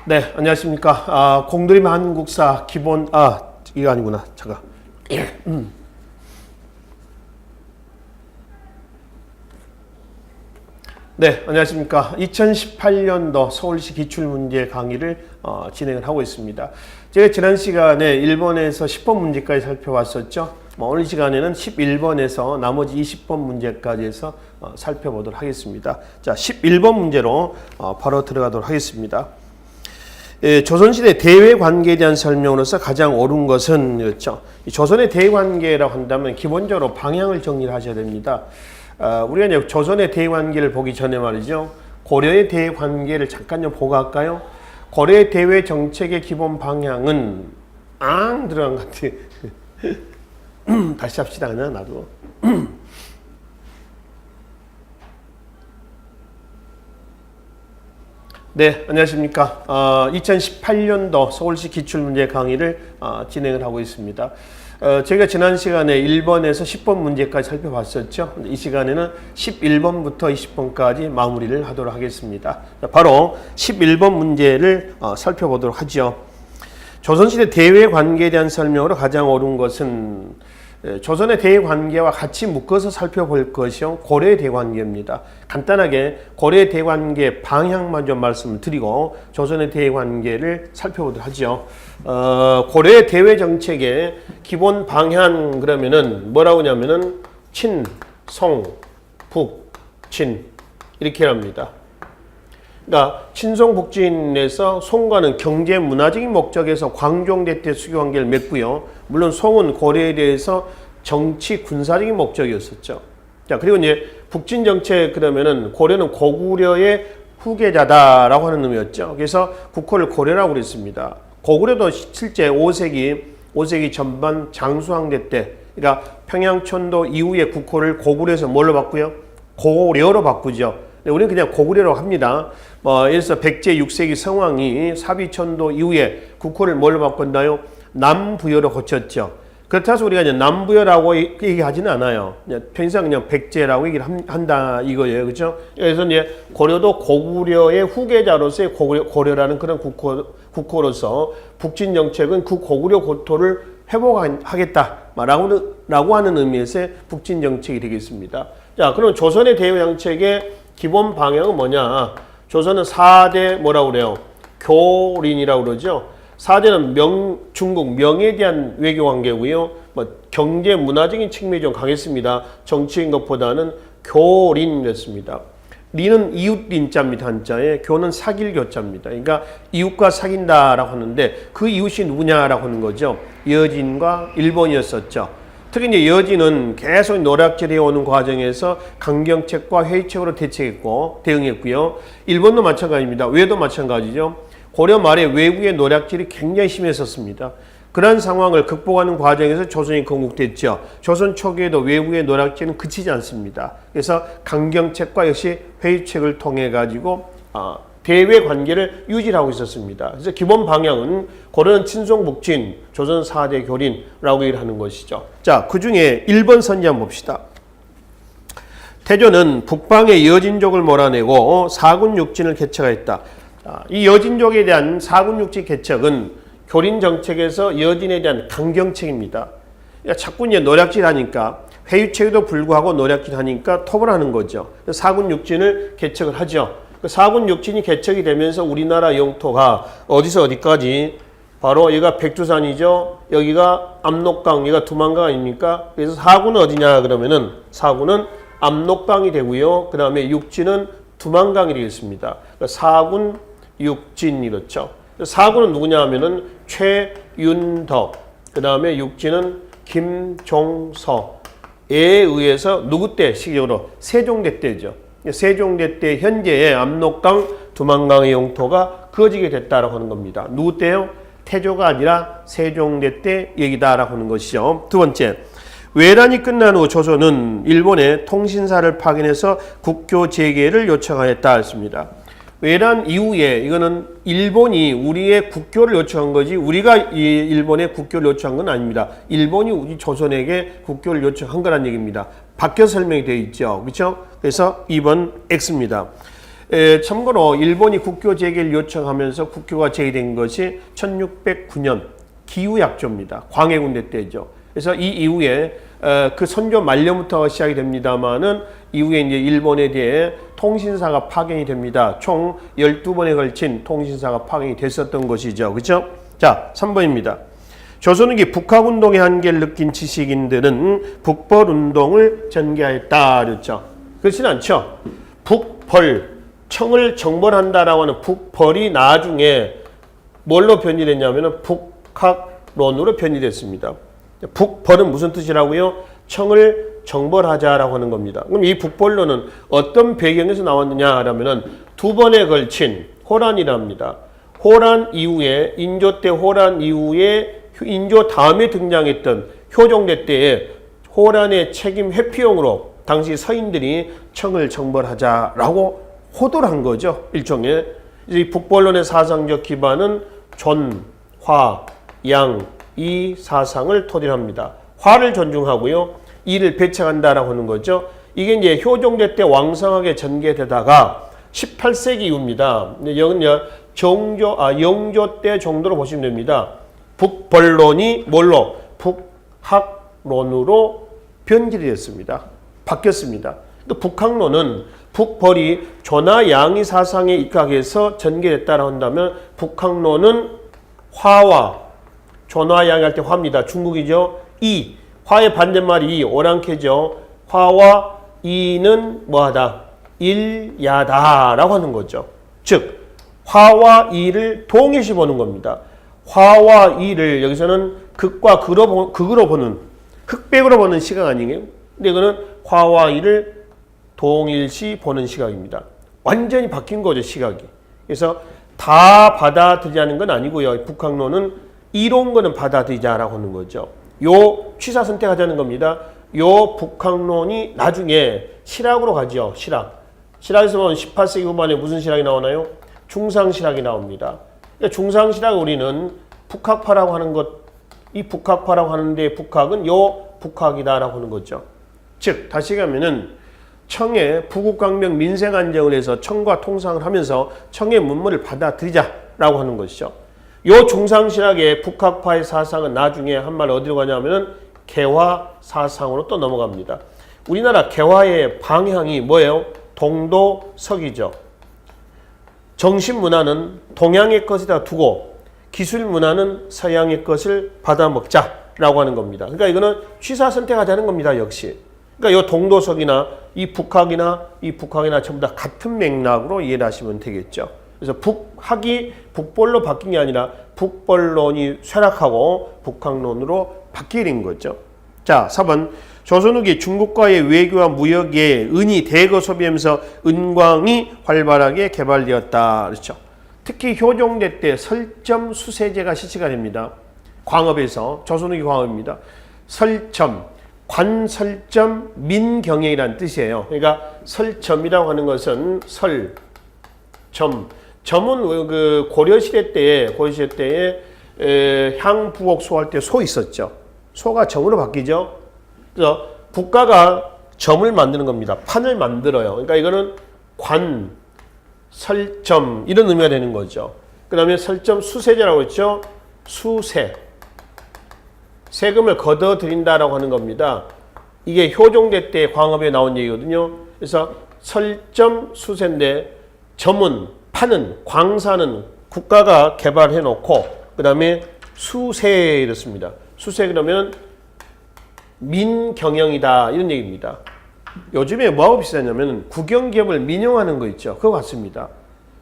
네, 안녕하십니까. 공드림 한국사 기본, 이거 아니구나. 잠깐. 네, 안녕하십니까. 2018년도 서울시 기출문제 강의를 진행을 하고 있습니다. 제가 지난 시간에 1번에서 10번 문제까지 살펴봤었죠. 오늘 시간에는 11번에서 나머지 20번 문제까지 해서 살펴보도록 하겠습니다. 자, 11번 문제로 바로 들어가도록 하겠습니다. 조선시대 대외관계에 대한 설명으로서 가장 옳은 것은 였죠. 조선의 대외관계라고 한다면 기본적으로 방향을 정리를 하셔야 됩니다. 우리가 이제 조선의 대외관계를 보기 전에 말이죠. 고려의 대외관계를 잠깐 좀 보고 갈까요? 고려의 대외 정책의 기본 방향은 들어간 것 같아요. 다시 합시다. 그냥 나도. 네, 안녕하십니까. 2018년도 서울시 기출문제 강의를 진행을 하고 있습니다. 저희가 지난 시간에 1번에서 10번 문제까지 살펴봤었죠. 이 시간에는 11번부터 20번까지 마무리를 하도록 하겠습니다. 바로 11번 문제를 살펴보도록 하죠. 조선시대 대외관계에 대한 설명으로 가장 옳은 것은 조선의 대외관계와 같이 묶어서 살펴볼 것이요 고려의 대외관계입니다. 간단하게 고려의 대외관계 방향만 좀 말씀을 드리고 조선의 대외관계를 살펴보도록 하죠. 고려의 대외정책의 기본 방향 그러면은 뭐라고 하냐면은 친, 송, 북, 진 이렇게 합니다. 그러니까 친송북진에서 송과는 경제 문화적인 목적에서 광종대 때 수교관계를 맺고요. 물론 송은 고려에 대해서 정치 군사적인 목적이었었죠. 자, 그리고 이제 북진 정책 그러면은 고려는 고구려의 후계자다라고 하는 의미였죠. 그래서 국호를 고려라고 그랬습니다. 고구려도 실제 5세기 전반 장수왕대 때, 그러니까 평양천도 이후에 국호를 고구려에서 뭘로 바꾸요? 고려로 바꾸죠. 우리는 그냥 고구려라고 합니다. 예를 들어서 백제 6세기 성왕이 사비천도 이후에 국호를 뭘로 바꿨나요? 남부여로 고쳤죠. 그렇다고 해서 우리가 이제 남부여라고 얘기하지는 않아요. 편의상 그냥 백제라고 얘기를 한다 이거예요. 그렇죠? 그래서 이제 고려도 고구려의 후계자로서의 고려라는 그런 국호로서 북진 정책은 그 고구려 고토를 회복하겠다라고 하는 의미에서의 북진 정책이 되겠습니다. 자, 그럼 조선의 대외 정책의 기본 방향은 뭐냐? 조선은 4대 뭐라고 그래요? 교린이라고 그러죠. 4대는 중국 명에 대한 외교 관계고요. 경제 문화적인 측면이 좀 강했습니다. 정치인 것보다는 교린이었습니다. 리는 이웃 린자입니다. 한자에. 교는 사귈 교자입니다. 그러니까 이웃과 사귄다라고 하는데 그 이웃이 누구냐라고 하는 거죠. 여진과 일본이었었죠. 특히 이제 여진은 계속 노략질해 오는 과정에서 강경책과 회의책으로 대응했고요. 일본도 마찬가지입니다. 외도 마찬가지죠. 고려 말에 외국의 노략질이 굉장히 심했었습니다. 그러한 상황을 극복하는 과정에서 조선이 건국됐죠. 조선 초기에도 외국의 노략질은 그치지 않습니다. 그래서 강경책과 역시 회의책을 통해 가지고 대외 관계를 유지하고 있었습니다. 그래서 기본 방향은 고려는 친송북진, 조선 4대 교린이라고 얘기를 하는 것이죠. 자, 그 중에 1번 선지 한번 봅시다. 태조는 북방의 여진족을 몰아내고 사군육진을 개척하였다. 이 여진족에 대한 사군육진 개척은 교린 정책에서 여진에 대한 강경책입니다. 그러니까 자꾸 이제 노략질하니까 회유책에도 불구하고 노략질하니까 톱을 하는 거죠. 사군육진을 개척을 하죠. 사군육진이 개척이 되면서 우리나라 영토가 어디서 어디까지 바로 여기가 백두산이죠. 여기가 압록강, 여기가 두만강 아닙니까? 그래서 사군은 어디냐 그러면은 사군은 압록강이 되고요. 그 다음에 육진은 두만강이 되겠습니다. 그러니까 사군, 육진 이렇죠. 사군은 누구냐 하면은 최윤덕, 그 다음에 육진은 김종서에 의해서 누구 때 시기적으로 세종대 때죠. 세종대 때 현재의 압록강, 두만강의 영토가 그어지게 됐다라고 하는 겁니다. 누구 때요? 태조가 아니라 세종대 때 얘기다라고 하는 것이죠. 두 번째, 외란이 끝난 후 조선은 일본에 통신사를 파견해서 국교 재개를 요청하였다 했습니다. 외란 이후에 이거는 일본이 우리의 국교를 요청한 거지 우리가 일본에 국교를 요청한 건 아닙니다. 일본이 우리 조선에게 국교를 요청한 거란 얘기입니다. 바뀌어 설명이 되어 있죠. 그렇죠? 그래서 2번 X입니다. 참고로 일본이 국교 재개를 요청하면서 국교가 제기된 것이 1609년 기우약조입니다. 광해군대 때죠. 그래서 이 이후에 그 선조 말년부터 시작이 됩니다만은 이후에 이제 일본에 대해 통신사가 파견이 됩니다. 총 12번에 걸친 통신사가 파견이 됐었던 것이죠. 그렇죠? 자, 3번입니다. 조선후기 북학운동의 한계를 느낀 지식인들은 북벌운동을 전개하였다. 그렇죠? 그렇진 않죠. 북벌, 청을 정벌한다라고 하는 북벌이 나중에 뭘로 변질됐냐면 북학론으로 변질됐습니다. 북벌은 무슨 뜻이라고요? 청을 정벌하자라고 하는 겁니다. 그럼 이 북벌론은 어떤 배경에서 나왔느냐 하면은 두 번에 걸친 호란이랍니다. 호란 이후에 인조 때 호란 이후에 인조 다음에 등장했던 효종대 때에 호란의 책임 회피용으로 당시 서인들이 청을 정벌하자라고 호도를 한 거죠. 일종의. 이 북벌론의 사상적 기반은 존, 화, 양, 이 사상을 토대로 합니다. 화를 존중하고요. 이를 배척한다라고 하는 거죠. 이게 이제 효종대 때 왕성하게 전개되다가 18세기 이후입니다. 여기는 영조 때 정도로 보시면 됩니다. 북벌론이 뭘로? 북학론으로 변질이 됐습니다. 바뀌었습니다. 북학론은 북벌이 조나 양이 사상에 입각해서 전개됐다라고 한다면 북학론은 화와 조나 양이 할 때 화입니다. 중국이죠. 이 화의 반대말이 오랑캐죠. 화와 이는 뭐하다? 일야다라고 하는 거죠. 즉 화와 이를 동일시 보는 겁니다. 화와 이를 여기서는 극과 극으로 보는 흑백으로 보는 시각 아니에요? 근데 이거는 화와 이를 동일시 보는 시각입니다. 완전히 바뀐 거죠, 시각이. 그래서 다 받아들이자는 건 아니고요. 북학론은 이로운 거는 받아들이자라고 하는 거죠. 요 취사 선택하자는 겁니다. 요 북학론이 나중에 실학으로 가죠. 실학에서 보면 18세기 후반에 무슨 실학이 나오나요? 중상실학이 나옵니다. 그러니까 중상실학 우리는 북학파라고 하는 것, 이 북학파라고 하는데 북학은 요 북학이다라고 하는 거죠. 즉 다시 가면은 청의 부국강명 민생안정을 해서 청과 통상을 하면서 청의 문물을 받아들이자라고 하는 것이죠. 요 중상실학의 북학파의 사상은 나중에 한말 어디로 가냐면은 개화 사상으로 또 넘어갑니다. 우리나라 개화의 방향이 뭐예요? 동도서기죠. 정신문화는 동양의 것에다 두고 기술문화는 서양의 것을 받아먹자라고 하는 겁니다. 그러니까 이거는 취사 선택하자는 겁니다. 역시. 그러니까 이 동도석이나 이 북학이나 전부 다 같은 맥락으로 이해를 하시면 되겠죠. 그래서 북학이 북벌로 바뀐 게 아니라 북벌론이 쇠락하고 북학론으로 바뀌게 된 거죠. 자, 4번. 조선 후기 중국과의 외교와 무역에 은이 대거 소비하면서 은광이 활발하게 개발되었다. 그렇죠. 특히 효종대 때 설점 수세제가 실시가 됩니다. 광업에서 조선 후기 광업입니다. 설점, 관설점 민경영이라는 뜻이에요. 그러니까 설점이라고 하는 것은 점은 그 고려시대 때에 향부곡 소할 때 소 있었죠. 소가 점으로 바뀌죠. 그래서 국가가 점을 만드는 겁니다. 판을 만들어요. 그러니까 이거는 관, 설점 이런 의미가 되는 거죠. 그 다음에 설점 수세제라고 했죠. 수세. 세금을 걷어들인다라고 하는 겁니다. 이게 효종대 때 광업에 나온 얘기거든요. 그래서 설점 수세인데 점은 파는 광산은 국가가 개발해 놓고 그 다음에 수세 이렇습니다. 수세 그러면 민경영이다 이런 얘기입니다. 요즘에 뭐하고 비슷하냐면 국영기업을 민영화하는 거 있죠. 그거 같습니다.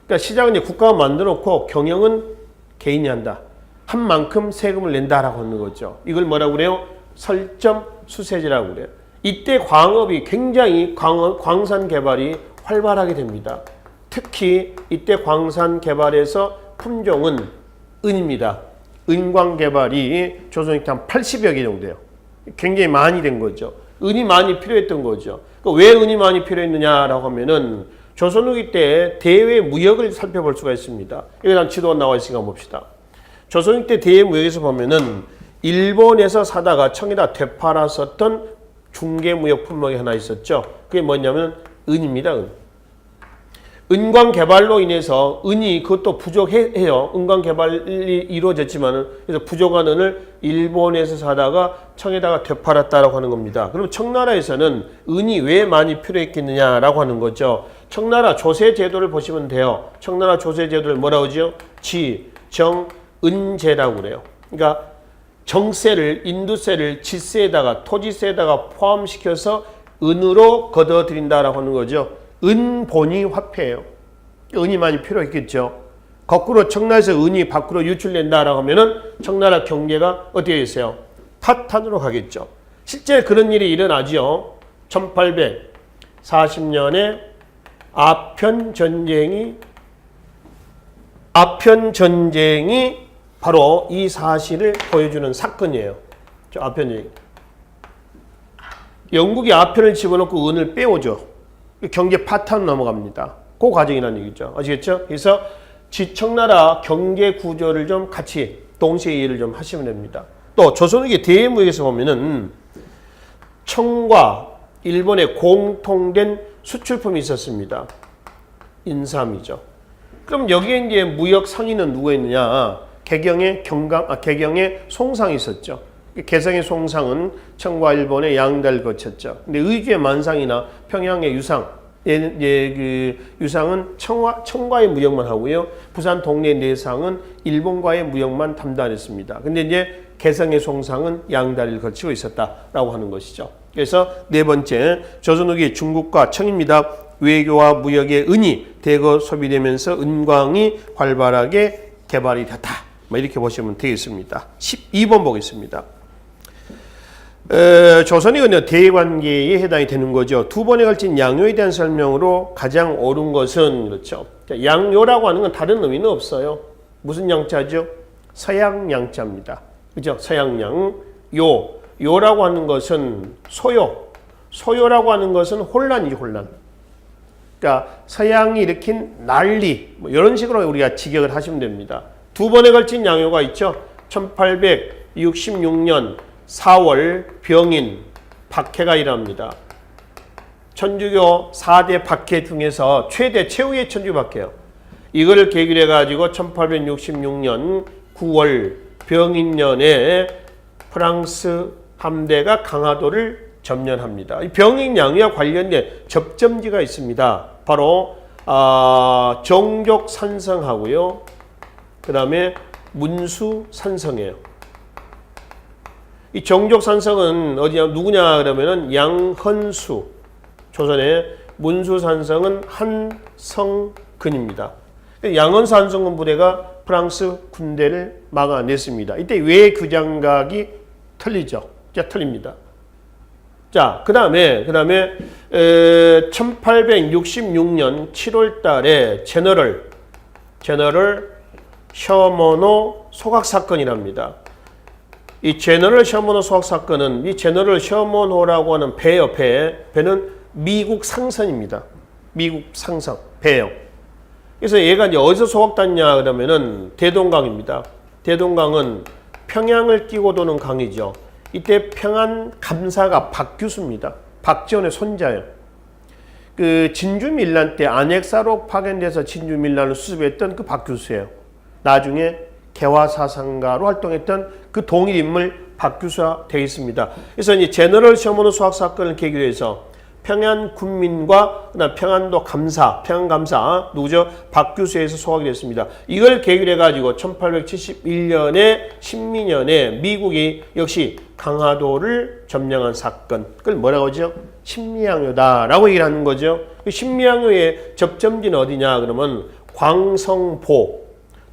그러니까 시작은 이제 국가가 만들어 놓고 경영은 개인이 한다. 한 만큼 세금을 낸다라고 하는 거죠. 이걸 뭐라고 그래요? 설점 수세제라고 그래요. 이때 광업이 굉장히 광산 개발이 활발하게 됩니다. 특히 이때 광산 개발에서 품종은 은입니다. 은광 개발이 조선시대 한 80여 개 정도 돼요. 굉장히 많이 된 거죠. 은이 많이 필요했던 거죠. 왜 은이 많이 필요했느냐라고 하면은 조선 후기 때 대외 무역을 살펴볼 수가 있습니다. 여기 한 지도가 나와 있으니까 봅시다. 조선 후기 때 대외 무역에서 보면은 일본에서 사다가 청에다 되팔았었던 중개 무역 품목이 하나 있었죠. 그게 뭐냐면 은입니다. 은. 은광 개발로 인해서 은이 그것도 부족해요. 은광 개발이 이루어졌지만은 그래서 부족한 은을 일본에서 사다가 청에다가 되팔았다라고 하는 겁니다. 그럼 청나라에서는 은이 왜 많이 필요했겠느냐라고 하는 거죠. 청나라 조세 제도를 보시면 돼요. 청나라 조세 제도를 뭐라고 하죠? 지, 정, 은제라고 그래요. 그러니까 정세를 인두세를 지세에다가 토지세에다가 포함시켜서 은으로 걷어들인다라고 하는 거죠. 은본이 화폐예요. 은이 많이 필요했겠죠. 거꾸로 청나라에서 은이 밖으로 유출된다라고 하면은 청나라 경제가 어떻게 됐어요? 파탄으로 가겠죠. 실제 그런 일이 일어나죠. 1840년에 아편 전쟁이 바로 이 사실을 보여주는 사건이에요. 아편 전쟁. 영국이 아편을 집어넣고 은을 빼오죠. 경제 파탄 넘어갑니다. 그 과정이라는 얘기죠. 아시겠죠? 그래서 지청나라 경제 구조를 좀 같이 동시에 이해를 좀 하시면 됩니다. 또 조선의 대무역에서 보면은 청과 일본의 공통된 수출품이 있었습니다. 인삼이죠. 그럼 여기에 이제 무역 상인은 누가 있느냐? 개경의 송상이 있었죠. 개성의 송상은 청과 일본의 양다를 거쳤죠. 근데 의주의 만상이나 평양의 유상, 그 유상은 청과의 무역만 하고요. 부산 동네 내상은 일본과의 무역만 담당했습니다. 근데 이제 개성의 송상은 양다리를 거치고 있었다라고 하는 것이죠. 그래서 네 번째, 조선 후기 중국과 청입니다. 외교와 무역의 은이 대거 소비되면서 은광이 활발하게 개발이 됐다. 이렇게 보시면 되겠습니다. 12번 보겠습니다. 조선이 대관계에 해당이 되는 거죠. 두 번에 걸친 양요에 대한 설명으로 가장 옳은 것은 그렇죠. 양요라고 하는 건 다른 의미는 없어요. 무슨 양자죠? 서양 양자입니다. 그죠? 서양 양. 요라고 하는 것은 소요라고 하는 것은 혼란이죠, 혼란. 그러니까 서양이 일으킨 난리, 이런 식으로 우리가 직역을 하시면 됩니다. 두 번에 걸친 양요가 있죠. 1866년 4월 병인 박해가 일어납니다. 천주교 4대 박해 중에서 최후의 천주교 박해요. 이걸 계기로 해가지고 1866년 9월 병인년에 프랑스 함대가 강화도를 점령합니다. 이 병인 양요와 관련된 접점지가 있습니다. 바로 정족산성하고요. 그 다음에 문수산성이에요. 이 정족산성은 어디냐, 누구냐 그러면은 양헌수, 조선의 문수산성은 한성근입니다. 양헌수 한성근 부대가 프랑스 군대를 막아냈습니다. 이때 왜 그 장각이 틀리죠? 틀립니다. 자, 그 다음에 1866년 7월 달에 제너럴 셔머노 소각 사건이랍니다. 이 제너럴 셔머노 소각 사건은 이 제너럴 셔머노라고 하는 배예요. 배는 미국 상선입니다. 미국 상선 배예요. 그래서 얘가 이제 어디서 소각됐냐 그러면은 대동강입니다. 대동강은 평양을 끼고 도는 강이죠. 이때 평안 감사가 박규수입니다. 박지원의 손자예요. 그 진주밀란 때 안핵사로 파견돼서 진주밀란을 수습했던 그 박규수예요. 나중에 개화사상가로 활동했던 그 동일 인물 박규수가 되어 있습니다. 그래서 이제 제너럴 셔머노 소각 사건을 계기로 해서 평안 군민과 그다음 평안도 감사, 평안감사 누구죠? 박규수에서 소각이 됐습니다. 이걸 계기로 해가지고 1871년에 신민년에 미국이 역시 강화도를 점령한 사건, 그걸 뭐라고 하죠? 신미양요다라고 얘기를 하는 거죠. 신미양요의 접점지는 어디냐 그러면 광성보,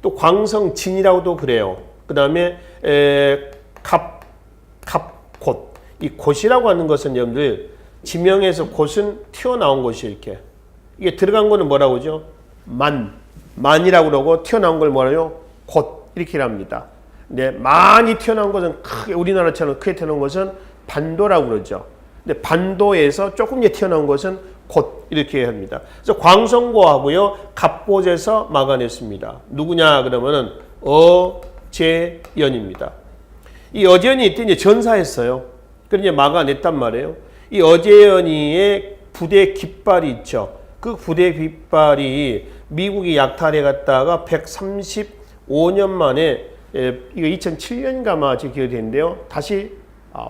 또 광성진이라고도 그래요. 그 다음에 갑곳, 이 곳이라고 하는 것은 여러분들 지명에서 곳은 튀어나온 곳이 이렇게 이게 들어간 거는 뭐라고 하죠? 만이라고 그러고 튀어나온 걸 뭐라요? 곳 이렇게 합니다. 근데 많이 튀어나온 것은 크게 우리나라처럼 크게 튀어나온 것은 반도라고 그러죠. 근데 반도에서 조금 튀어나온 것은 곳 이렇게 합니다. 그래서 광성고하고요 갑곳에서 막아냈습니다. 누구냐 그러면은 어제연입니다. 이 어제연이 이때 이제 전사했어요. 그래서 이제 막아냈단 말이에요. 이 어제연이의 부대 깃발이 있죠. 그 부대 깃발이 미국이 약탈해 갔다가 135년 만에 이거 2007년인가 지금 기억이 되는데요. 다시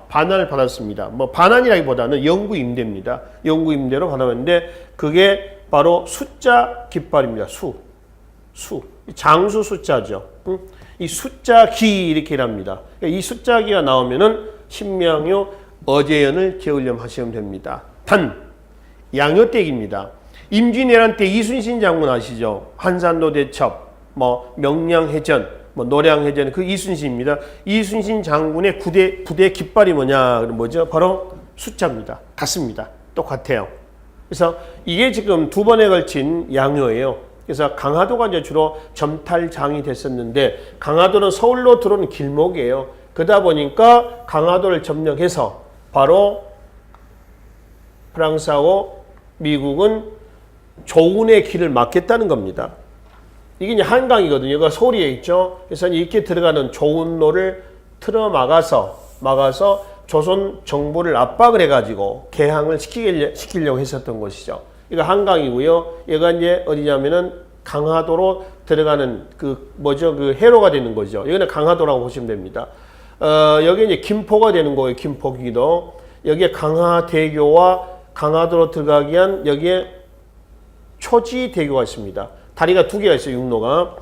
반환을 받았습니다. 뭐 반환이라기보다는 영구 임대입니다. 영구 임대로 받았는데 그게 바로 숫자 깃발입니다. 장수 숫자죠. 이 숫자기 이렇게 일합니다. 이 숫자기가 나오면은 신명요 어제연을 게을렴하시면 됩니다. 단 양요댁입니다. 임진왜란 때 이순신 장군 아시죠? 한산도 대첩, 뭐 명량해전, 뭐 노량해전 그 이순신입니다. 이순신 장군의 부대 깃발이 뭐죠? 바로 숫자입니다. 같습니다. 똑같아요. 그래서 이게 지금 두 번에 걸친 양요예요. 그래서 강화도가 이제 주로 점탈장이 됐었는데 강화도는 서울로 들어오는 길목이에요. 그러다 보니까 강화도를 점령해서 바로 프랑스하고 미국은 조운의 길을 막겠다는 겁니다. 이게 이제 한강이거든요. 이거 서울에 있죠. 그래서 이렇게 들어가는 조운로를 틀어 막아서 조선 정부를 압박을 해가지고 개항을 시키려고 했었던 것이죠. 이거 한강이고요. 얘가 이제 어디냐면은 강화도로 들어가는 그 해로가 되는 거죠. 이거는 강화도라고 보시면 됩니다. 여기 이제 김포가 되는 거예요. 김포기도. 여기에 강화대교와 강화도로 들어가기 위한 여기에 초지대교가 있습니다. 다리가 두 개가 있어요. 육로가.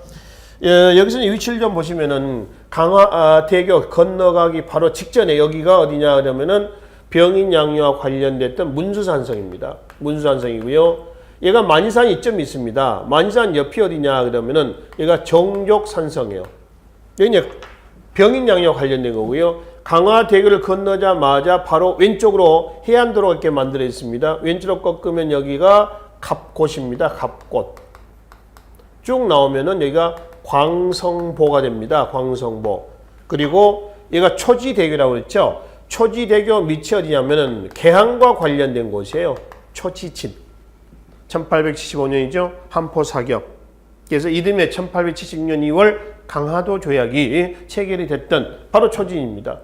여기서 위치를 좀 보시면은 강화대교 건너가기 바로 직전에 여기가 어디냐 그러면은 병인양요와 관련됐던 문수산성입니다. 문수산성이고요. 얘가 만이산 이점이 있습니다. 만이산 옆이 어디냐 그러면은 얘가 정족산성이에요. 여기 이제 병인양요와 관련된 거고요. 강화대교를 건너자마자 바로 왼쪽으로 해안도로가 이렇게 만들어 있습니다. 왼쪽으로 꺾으면 여기가 갑곶입니다. 갑곶. 쭉 나오면은 여기가 광성보가 됩니다. 광성보. 그리고 얘가 초지대교라고 그랬죠. 초지대교 밑이 어디냐면은 개항과 관련된 곳이에요. 초지친. 1875년이죠. 한포 사격. 그래서 이듬해 1876년 2월 강화도 조약이 체결이 됐던 바로 초진입니다.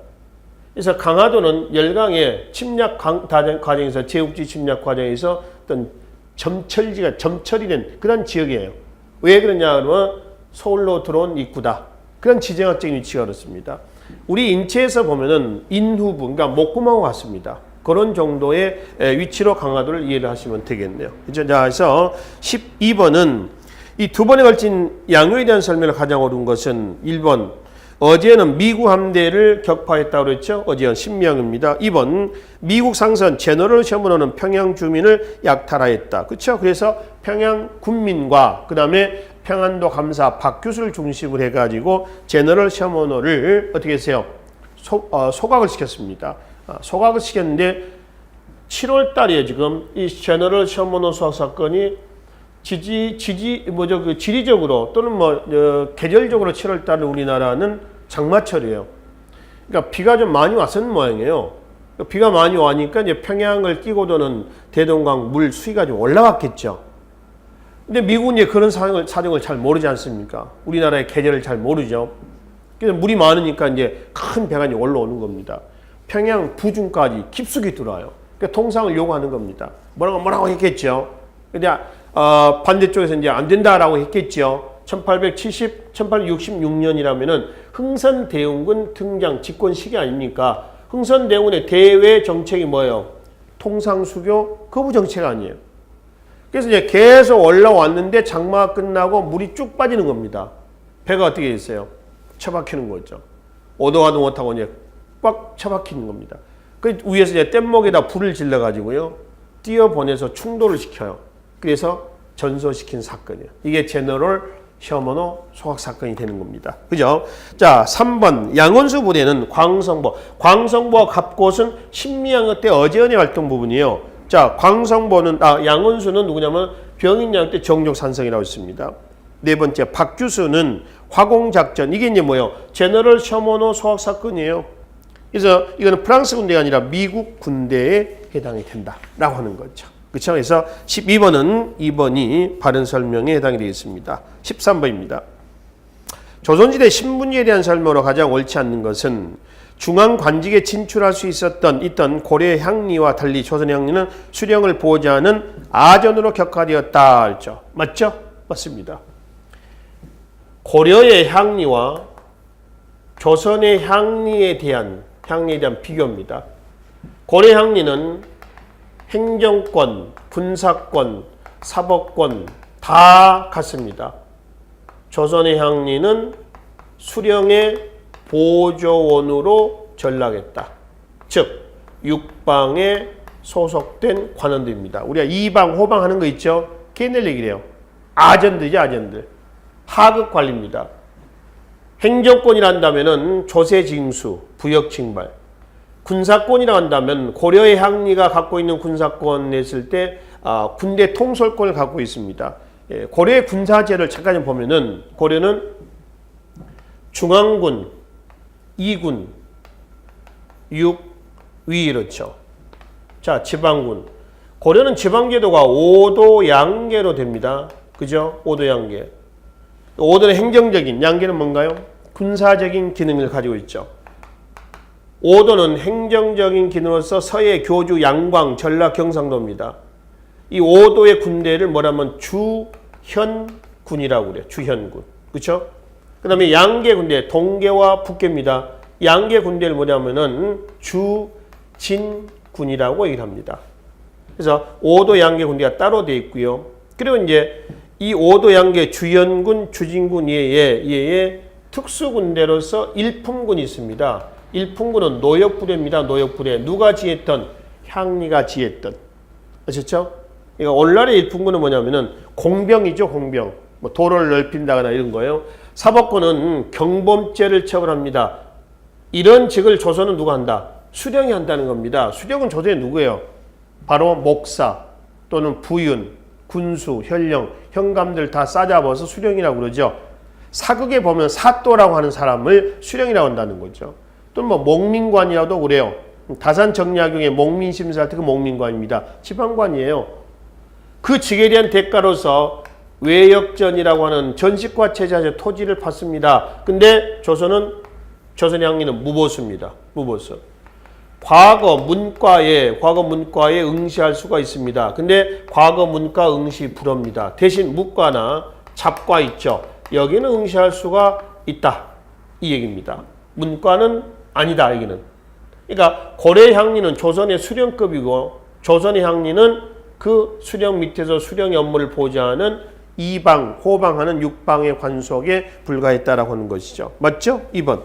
그래서 강화도는 열강의 침략 과정에서 제국주의 침략 과정에서 어떤 점철이 된 그런 지역이에요. 왜 그러냐 그러면 서울로 들어온 입구다. 그런 지정학적인 위치가 그렇습니다. 우리 인체에서 보면은 인후부, 그러니까 목구멍과 같습니다. 그런 정도의 위치로 강화도를 이해를 하시면 되겠네요. 자, 그래서 12번은 이 두 번에 걸친 양요에 대한 설명을 가장 옳은 것은 1번 어제는 미국 함대를 격파했다고 그랬죠. 어제는 신명입니다. 2번 미국 상선 제너럴 셔먼호는 평양 주민을 약탈하였다. 그렇죠? 그래서 평양 군민과 그 다음에 평안도 감사 박규수를 중심으로 해가지고 제너럴 셔먼호를 어떻게 했어요? 소각을 시켰습니다. 소각을 시켰는데 7월 달에 지금 이 제너럴 셔먼호 소각 사건이 지리적으로 또는 계절적으로 7월 달에 우리나라는 장마철이에요. 그러니까 비가 좀 많이 왔었는 모양이에요. 비가 많이 와니까 이제 평양을 끼고 도는 대동강 물 수위가 좀 올라갔겠죠. 근데 미국은 이제 그런 사정을 잘 모르지 않습니까? 우리나라의 계절을 잘 모르죠. 그래서 물이 많으니까 이제 큰 배가 이제 올라오는 겁니다. 평양 부중까지 깊숙이 들어와요. 그러니까 통상을 요구하는 겁니다. 뭐라고 했겠죠. 근데 반대쪽에서 이제 안 된다라고 했겠죠. 1866년이라면은 흥선대원군 등장 집권 시기 아닙니까? 흥선대원군의 대외 정책이 뭐예요? 통상수교 거부 정책 아니에요. 그래서 이제 계속 올라왔는데 장마가 끝나고 물이 쭉 빠지는 겁니다. 배가 어떻게 됐어요? 처박히는 거죠. 오도 가도 못하고 이제 꽉 처박히는 겁니다. 그 위에서 이제 뗏목에다 불을 질러가지고요. 띄어보내서 충돌을 시켜요. 그래서 전소시킨 사건이에요. 이게 제너럴 셔먼호 소각 사건이 되는 겁니다. 그죠? 자, 3번 양원수 부대는 광성보. 광성보와 갑곶은 신미양요 때 어제연의 활동 부분이에요. 자, 양원수는 누구냐면 병인양요 때 정족산성이라고 있습니다. 네 번째 박규수는 화공작전. 이게 이제 뭐예요? 제너럴 셔먼호 소각 사건이에요. 그래서 이거는 프랑스 군대가 아니라 미국 군대에 해당이 된다라고 하는 거죠. 그렇죠? 그래서 12번은 2번이 바른 설명에 해당이 되겠습니다. 13번입니다. 조선시대 신분지에 대한 설명으로 가장 옳지 않는 것은 중앙 관직에 진출할 수 있던 고려의 향리와 달리 조선의 향리는 수령을 보호하는 아전으로 격화되었다. 그렇죠? 맞죠? 맞습니다. 고려의 향리와 조선의 향리에 대한 비교입니다. 고려 향리는 행정권, 군사권, 사법권 다 같습니다. 조선의 향리는 수령의 보조원으로 전락했다. 즉 육방에 소속된 관원들입니다. 우리가 이방, 호방 하는 거 있죠? 걔네들 얘기래요. 아전들이죠, 아전들. 하급 관리입니다. 행정권이라 한다면은 조세징수, 부역징발. 군사권이라 한다면 고려의 향리가 갖고 있는 군사권을 했을 때 군대 통솔권을 갖고 있습니다. 예, 고려의 군사제를 잠깐 보면은 고려는 중앙군, 이군, 육, 위 이렇죠. 자, 지방군. 고려는 지방제도가 5도 양계로 됩니다. 그죠? 5도 양계. 5도는 행정적인, 양계는 뭔가요? 군사적인 기능을 가지고 있죠. 5도는 행정적인 기능으로서 서해, 교주, 양광, 전라, 경상도입니다. 이 5도의 군대를 뭐라면 주현군이라고 그래요. 주현군. 그렇죠? 그 다음에 양계 군대, 동계와 북계입니다. 양계 군대를 뭐냐면은 주진군이라고 얘기를 합니다. 그래서 5도 양계 군대가 따로 되어 있고요. 그리고 이제 이 5도 양계 주현군, 주진군 예에 특수군대로서 일품군이 있습니다. 일품군은 노역부대입니다. 노역부대. 누가 지했던? 향리가 지했던. 아셨죠? 그러니까 오늘날의 일품군은 뭐냐면은 공병이죠, 공병. 뭐 도로를 넓힌다거나 이런 거예요. 사법권은 경범죄를 처벌합니다. 이런 직을 조선은 누가 한다? 수령이 한다는 겁니다. 수령은 조선에 누구예요? 바로 목사 또는 부윤, 군수, 현령, 현감들 다 싸잡아서 수령이라고 그러죠. 사극에 보면 사또라고 하는 사람을 수령이라고 한다는 거죠. 또 뭐 목민관이라도 그래요. 다산정약용의 목민심사할 때 그 목민관입니다. 지방관이에요. 그 직에 대한 대가로서 외역전이라고 하는 전식과 체제에서 토지를 받습니다. 근데 조선의 향리는 무보수입니다. 무보수. 과거 문과에 응시할 수가 있습니다. 근데 과거 문과 응시 불허입니다. 대신 무과나 잡과 있죠. 여기는 응시할 수가 있다. 이 얘기입니다. 문과는 아니다. 여기는. 그러니까 고려의 향리는 조선의 수령급이고 조선의 향리는 그 수령 밑에서 수령의 업무를 보좌하는 이방, 호방하는 육방의 관속에 불과했다라고 하는 것이죠. 맞죠? 2번.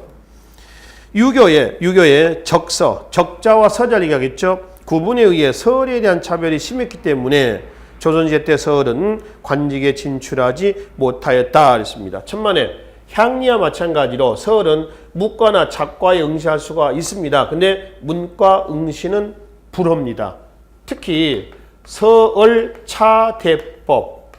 유교의 적자와 서자리가겠죠. 구분에 의해 서열에 대한 차별이 심했기 때문에 조선시대 때 서열은 관직에 진출하지 못하였다 그랬습니다. 천만에 향리와 마찬가지로 서열은 무과나 잡과에 응시할 수가 있습니다. 근데 문과 응시는 불허입니다. 특히 서얼, 차대법,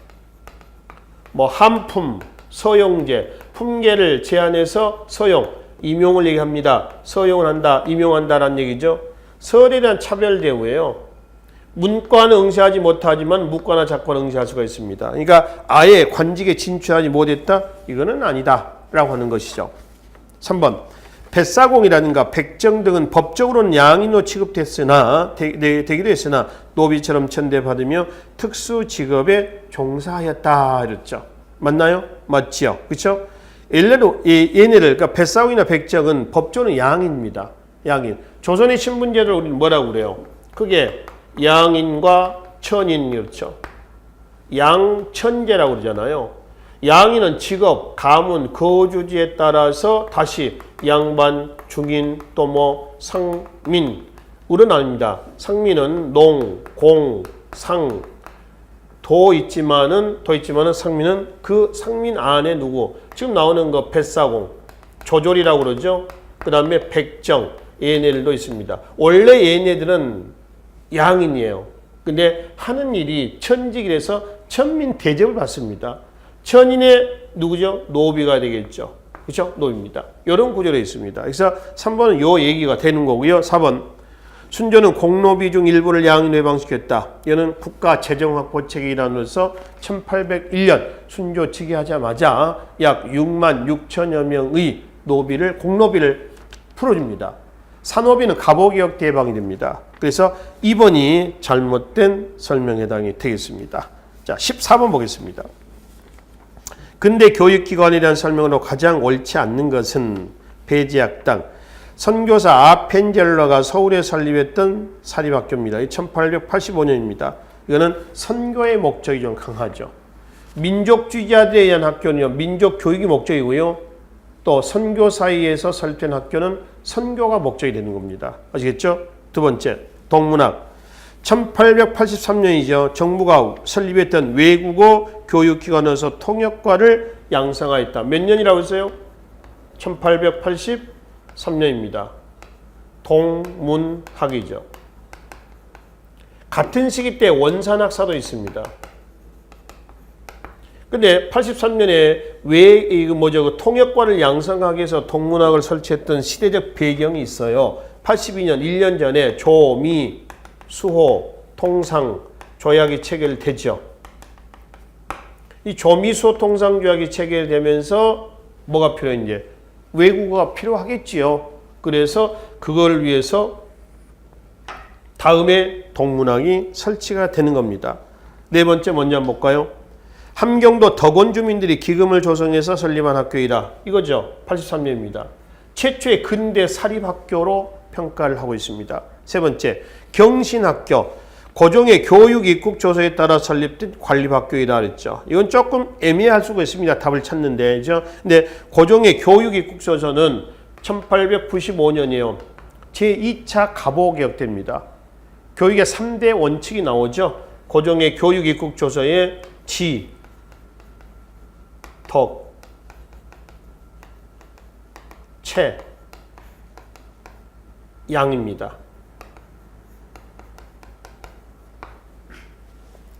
한품, 서용제, 품계를 제한해서 서용, 임용을 얘기합니다. 서용을 한다, 임용한다라는 얘기죠. 서열에 대한 차별 대우예요. 문과는 응시하지 못하지만 무과나 잡과는 응시할 수가 있습니다. 그러니까 아예 관직에 진출하지 못했다? 이거는 아니다 라고 하는 것이죠. 3번. 뱃사공이라든가 백정 등은 법적으로는 양인으로 취급됐으나 되기도 했으나 노비처럼 천대받으며 특수 직업에 종사하였다 이랬죠. 맞나요? 맞지요. 그렇죠? 일례로 얘네를 그러니까 뱃사공이나 백정은 법적으로는 양인입니다. 양인. 조선의 신분제를 우리는 뭐라고 그래요? 그게 양인과 천인이었죠. 양천제라고 그러잖아요. 양인은 직업, 가문, 거주지에 따라서 다시 양반, 중인, 또 상민, 으로 나뉩니다. 상민은 농, 공, 상, 도 있지만은 상민은 그 상민 안에 누구? 지금 나오는 거 뱃사공, 조졸이라고 그러죠. 그 다음에 백정, 얘네들도 있습니다. 원래 얘네들은 양인이에요. 근데 하는 일이 천직이라서 천민 대접을 받습니다. 천인의 누구죠? 노비가 되겠죠. 그렇죠? 노비입니다. 이런 구조로 있습니다. 그래서 3번은 요 얘기가 되는 거고요. 4번. 순조는 공노비 중 일부를 양인으로 해방시켰다. 이는 국가 재정 확보책의 일환으로서 1801년 순조 즉위하자마자 약 6만 6천여 명의 노비를 공노비를 풀어줍니다. 산호비는 갑오개혁 때 해방이 됩니다. 그래서 2번이 잘못된 설명에 해당이 되겠습니다. 자, 14번 보겠습니다. 근대 교육기관에 대한 설명으로 가장 옳지 않는 것은 배지학당 선교사 아펜젤러가 서울에 설립했던 사립학교입니다. 1885년입니다. 이거는 선교의 목적이 좀 강하죠. 민족주의자들에 의한 학교는요, 민족 교육이 목적이고요. 또 선교사회에서 설립된 학교는 선교가 목적이 되는 겁니다. 아시겠죠? 두 번째, 동문학. 1883년이죠. 정부가 설립했던 외국어 교육기관에서 통역과를 양성하였다. 몇 년이라고 했어요? 1883년입니다. 동문학이죠. 같은 시기 때 원산학사도 있습니다. 근데 83년에 왜 그 통역과를 양성하기 위해서 동문학을 설치했던 시대적 배경이 있어요. 82년 1년 전에 조미 수호 통상 조약이 체결되죠. 이 조미 수호 통상 조약이 체결되면서 뭐가 필요해? 이제 외국어가 필요하겠지요. 그래서 그걸 위해서 다음에 동문학이 설치가 되는 겁니다. 네 번째 먼저 한번 볼까요? 함경도 덕원 주민들이 기금을 조성해서 설립한 학교이다. 이거죠. 83년입니다. 최초의 근대 사립학교로 평가를 하고 있습니다. 세 번째, 경신학교. 고종의 교육 입국 조서에 따라 설립된 관립학교이다 그랬죠. 이건 조금 애매할 수가 있습니다. 답을 찾는데. 그죠? 근데 고종의 교육 입국 조서는 1895년이에요. 제2차 갑오개혁 때입니다. 교육의 3대 원칙이 나오죠. 고종의 교육 입국 조서에 지, 덕, 채, 양입니다.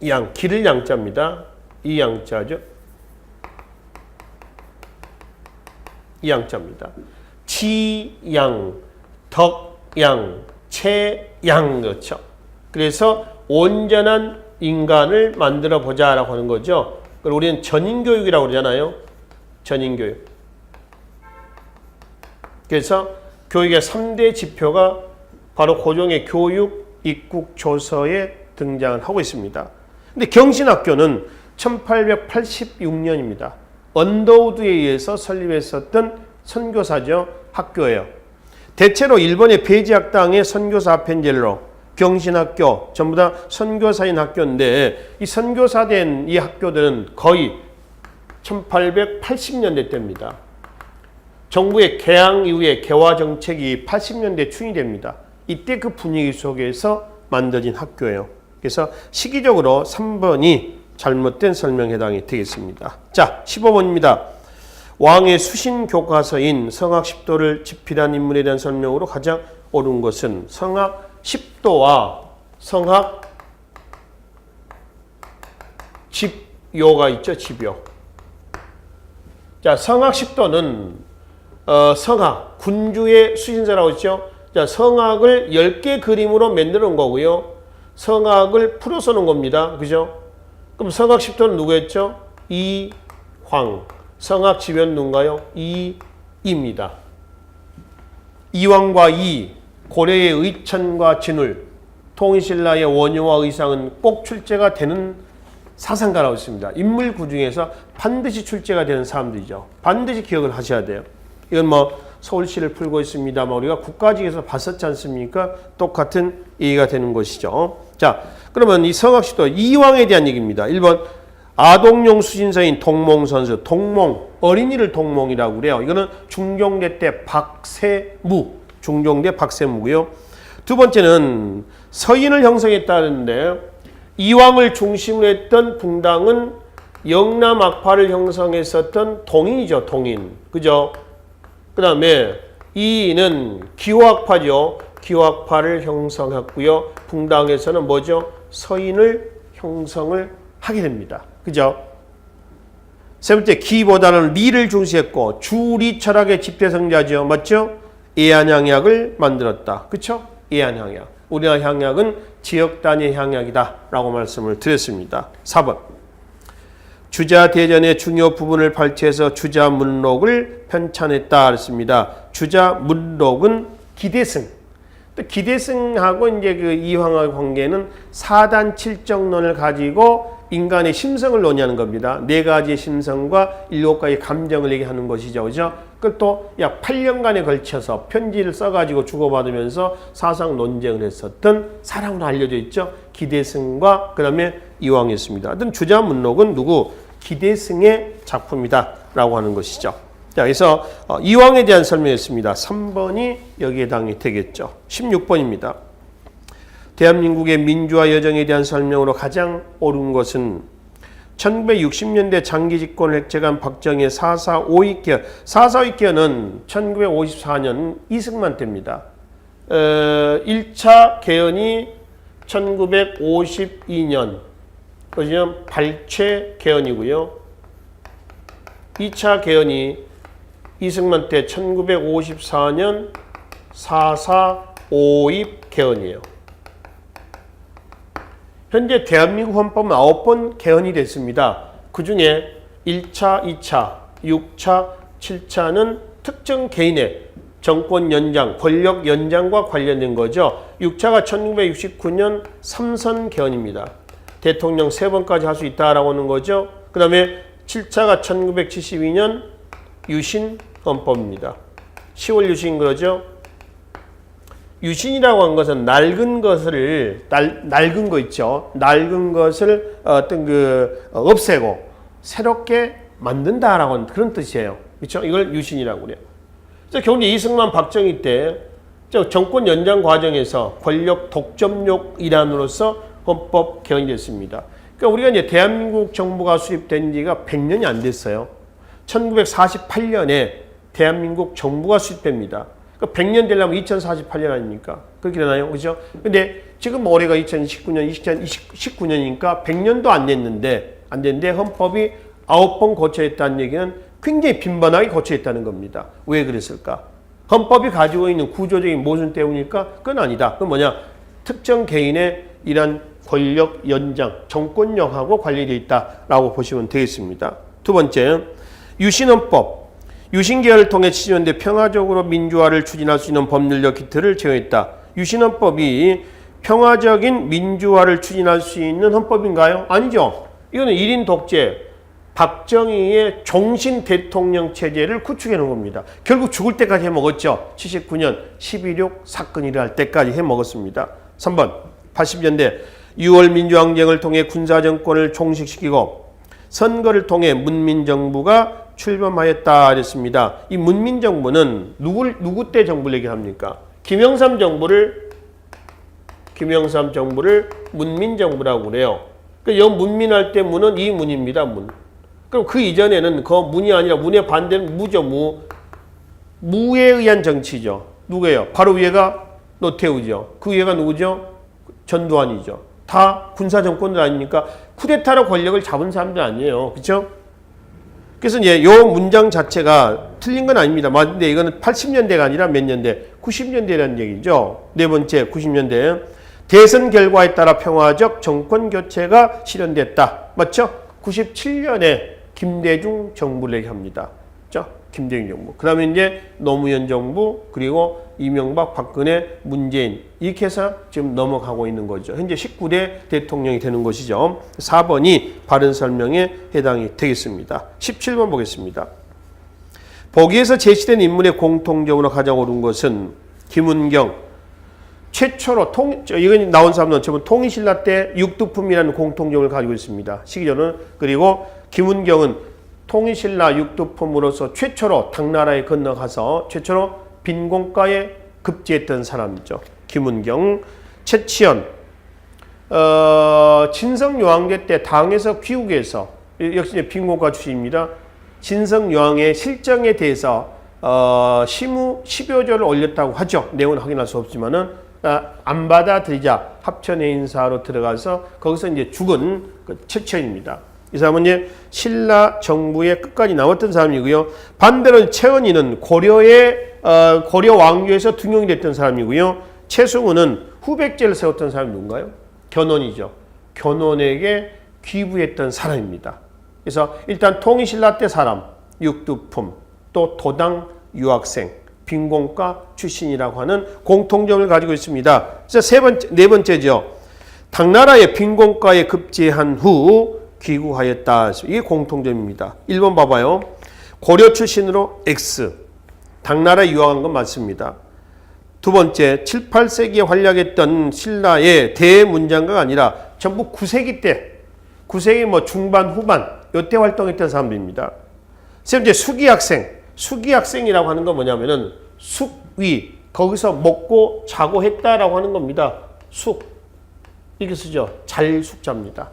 양, 기를 양자입니다. 이 양자죠. 이 양자입니다. 지양, 덕양, 채양 그렇죠. 그래서 온전한 인간을 만들어 보자라고 하는 거죠. 그걸 우리는 전인교육이라고 그러잖아요. 전인교육. 그래서 교육의 3대 지표가 바로 고종의 교육 입국 조서에 등장을 하고 있습니다. 근데 경신학교는 1886년입니다. 언더우드에 의해서 설립했었던 선교사죠. 학교예요. 대체로 일본의 배지학당의 선교사 아펜젤러, 경신학교 전부 다 선교사인 학교인데 이 선교사된 이 학교들은 거의 1880년대 때입니다. 정부의 개항 이후에 개화 정책이 80년대 추진됩니다. 이때 그 분위기 속에서 만들어진 학교예요. 그래서 시기적으로 3번이 잘못된 설명에 해당이 되겠습니다. 자, 15번입니다. 왕의 수신 교과서인 성악 10도를 집필한 인물에 대한 설명으로 가장 옳은 것은 성악 10도와 성악 집요가 있죠. 집요. 자, 성악 10도는 성악, 군주의 수신사라고 했죠. 자, 성악을 10개 그림으로 만들어 놓은 거고요. 성악을 풀어서 놓은 겁니다. 그죠? 그럼 성악 10도는 누구였죠? 이황. 성악 집요는 누군가요? 이입니다. 이황과 이, 고려의 의천과 진울, 통일신라의 원효와 의상은 꼭 출제가 되는 사상가라고 있습니다. 인물 구중에서 반드시 출제가 되는 사람들이죠. 반드시 기억을 하셔야 돼요. 이건 뭐 서울시를 풀고 있습니다만 우리가 국가직에서 봤었지 않습니까? 똑같은 얘기가 되는 것이죠. 자, 그러면 이 성악시도 이왕에 대한 얘기입니다. 1번 아동용 수신사인 동몽선수, 동몽, 어린이를 동몽이라고 그래요. 이거는 중종대 때 박세무, 중종대 박세무고요. 두 번째는 서인을 형성했다는데 이왕을 중심으로 했던 붕당은 영남 악파를 형성했었던 동인이죠. 동인. 그죠? 그 다음에 이는 기호학파죠. 기호학파를 형성했고요. 붕당에서는 뭐죠? 서인을 형성을 하게 됩니다. 그죠? 세 번째, 기보다는 리를 중시했고 주리 철학의 집대성자죠. 맞죠? 예안향약을 만들었다. 그쵸? 예안향약. 우리나라 향약은 지역 단위 향약이다 라고 말씀을 드렸습니다. 4번. 주자대전의 중요 부분을 발췌해서 주자문록을 편찬했다 그랬습니다. 주자문록은 기대승. 또 기대승하고 이제 그 이황의 관계는 4단 7정론을 가지고 인간의 심성을 논의하는 겁니다. 4가지의 심성과 7가지의 감정을 얘기하는 것이죠. 그죠? 그걸 또 약 8년간에 걸쳐서 편지를 써가지고 주고받으면서 사상 논쟁을 했었던 사람으로 알려져 있죠. 기대승과 그 다음에 이황이었습니다. 하여튼 주자문록은 누구? 기대승의 작품이다 라고 하는 것이죠. 자, 그래서 이황에 대한 설명했습니다. 3번이 여기에 해당이 되겠죠. 16번입니다. 대한민국의 민주화 여정에 대한 설명으로 가장 옳은 것은 1960년대 장기 집권을 획책한 박정희의 4.4 5.2개헌. 4.4 5.2개헌은 1954년 이승만 때입니다. 1차 개헌이 1952년 그죠? 발췌 개헌이고요. 2차 개헌이 이승만 때 1954년 4.4 5.2 개헌이에요. 현재 대한민국 헌법은 9번 개헌이 됐습니다. 그 중에 1차, 2차, 6차, 7차는 특정 개인의 정권 연장, 권력 연장과 관련된 거죠. 6차가 1969년 3선 개헌입니다. 대통령 3번까지 할 수 있다라고 하는 거죠. 그 다음에 7차가 1972년 유신 헌법입니다. 10월 유신 그러죠. 유신이라고 한 것은 낡은 것을 낡은 거 있죠. 낡은 것을 어떤 없애고 새롭게 만든다라고 하는 그런 뜻이에요. 그렇죠? 이걸 유신이라고 그래요. 그래서 결국 이승만 박정희 때 정권 연장 과정에서 권력 독점력 일환으로서 헌법 개헌이 됐습니다. 그러니까 우리가 이제 대한민국 정부가 수립된 지가 100년이 안 됐어요. 1948년에 대한민국 정부가 수립됩니다. 100년 되려면 2048년 아닙니까? 그렇게 되나요? 그죠? 근데 지금 올해가 2019년, 2019년이니까 100년도 안 됐는데 헌법이 9번 고쳐있다는 얘기는 굉장히 빈번하게 고쳐있다는 겁니다. 왜 그랬을까? 헌법이 가지고 있는 구조적인 모순 때문일까? 그건 아니다. 그건 뭐냐? 특정 개인의 이런 권력 연장, 정권력하고 관련되어 있다라고 보시면 되겠습니다. 두 번째, 유신헌법. 유신개헌을 통해 70년대 평화적으로 민주화를 추진할 수 있는 법률적 기틀을 제공했다. 유신헌법이 평화적인 민주화를 추진할 수 있는 헌법인가요? 아니죠. 이거는 1인 독재, 박정희의 종신 대통령 체제를 구축해 놓은 겁니다. 결국 죽을 때까지 해먹었죠. 79년 11.6 사건이 일어날 때까지 해먹었습니다. 3번 80년대 6월 민주항쟁을 통해 군사정권을 종식시키고 선거를 통해 문민정부가 출범하였다 그랬습니다. 이 문민정부는 누구 때 정부를 얘기합니까? 김영삼 정부를 문민정부라고 그래요. 그러니까 여 문민할 때 문은 이 문입니다. 문. 그럼 그 이전에는 그 문이 아니라 문의 반대는 무죠. 무에 의한 정치죠. 누구예요? 바로 위에가 노태우죠. 그 위에가 누구죠? 전두환이죠. 다 군사정권들 아닙니까? 쿠데타로 권력을 잡은 사람들 아니에요. 그렇죠? 그래서 이제 요 문장 자체가 틀린 건 아닙니다. 맞는데 이거는 80년대가 아니라 몇 년대? 90년대라는 얘기죠. 네 번째 90년대. 대선 결과에 따라 평화적 정권 교체가 실현됐다. 맞죠? 97년에 김대중 정부를 얘기합니다. 그렇죠? 김대중 정부. 그 다음에 이제 노무현 정부, 그리고 이명박, 박근혜, 문재인. 이렇게 해서 지금 넘어가고 있는 거죠. 현재 19대 대통령이 되는 것이죠. 4번이 바른 설명에 해당이 되겠습니다. 17번 보겠습니다. 보기에서 제시된 인물의 공통적으로 가장 옳은 것은 김은경. 최초로 이건 나온 사람은 전부 통일신라 때 육두품이라는 공통점을 가지고 있습니다. 시기전은. 그리고 김은경은 통일신라 육두품으로서 최초로 당나라에 건너가서 최초로 빈공가에 급제했던 사람이죠. 김은경. 최치연. 진성여왕제 때 당에서 귀국해서 역시 빈공가 출신입니다. 진성여왕의 실정에 대해서 시무 10여 조를 올렸다고 하죠. 내용은 확인할 수 없지만은 안 받아들이자 합천의 인사로 들어가서 거기서 이제 죽은 최치연입니다. 이 사람은 이제 신라 정부의 끝까지 남았던 사람이고요. 반대로 최은희는 고려 왕조에서 등용이 됐던 사람이고요. 최승우는 후백제를 세웠던 사람이 누군가요? 견훤이죠. 견훤에게 귀부했던 사람입니다. 그래서 일단 통일신라 때 사람, 육두품, 또 도당 유학생, 빈공과 출신이라고 하는 공통점을 가지고 있습니다. 네 번째죠. 당나라의 빈공과에 급제한 후 귀국하였다. 이게 공통점입니다. 1번 봐봐요. 고려 출신으로 X. 당나라에 유학한 건 맞습니다. 두 번째, 7, 8세기에 활약했던 신라의 대문장가가 아니라 전부 9세기 때, 9세기 뭐 중반, 후반, 이때 활동했던 사람들입니다. 세 번째, 수기학생. 수기학생이라고 하는 건 뭐냐면은 숙위, 거기서 먹고 자고 했다라고 하는 겁니다. 숙. 이렇게 쓰죠. 잘 숙자입니다.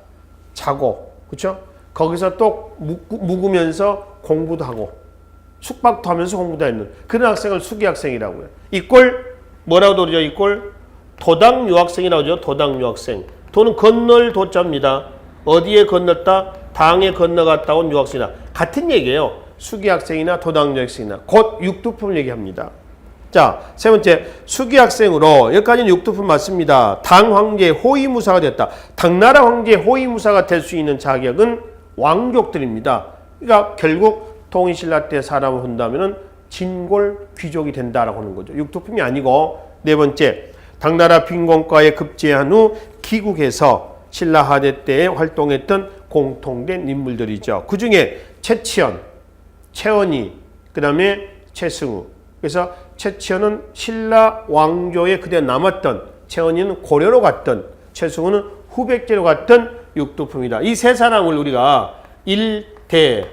자고. 그렇죠? 거기서 또 묵으면서 공부도 하고 숙박도 하면서 공부도 했는 그런 학생을 수기학생이라고 해요. 이꼴 뭐라고 그러죠? 이꼴 도당 유학생이라고 하죠. 도당 유학생. 도는 건널 도자입니다. 어디에 건넜다? 당에 건너갔다 온 유학생이다. 같은 얘기예요. 수기학생이나 도당 유학생이나 곧 육두품을 얘기합니다. 자, 세 번째, 수기학생으로 여기까지는 육두품 맞습니다. 당 황제의 호위무사가 됐다. 당나라 황제의 호위무사가 될 수 있는 자격은 왕족들입니다. 그러니까 결국 통일신라 때 사람을 본다면은 진골 귀족이 된다라고 하는 거죠. 육두품이 아니고. 네 번째, 당나라 빈공과에 급제한 후 귀국해서 신라 하대 때에 활동했던 공통된 인물들이죠. 그 중에 최치원, 최원희, 그 다음에 최승우. 그래서 최치원은 신라 왕조에 그대 남았던, 최원희는 고려로 갔던, 최승우는 후백제로 갔던 육두품이다. 이 세 사람을 우리가 일대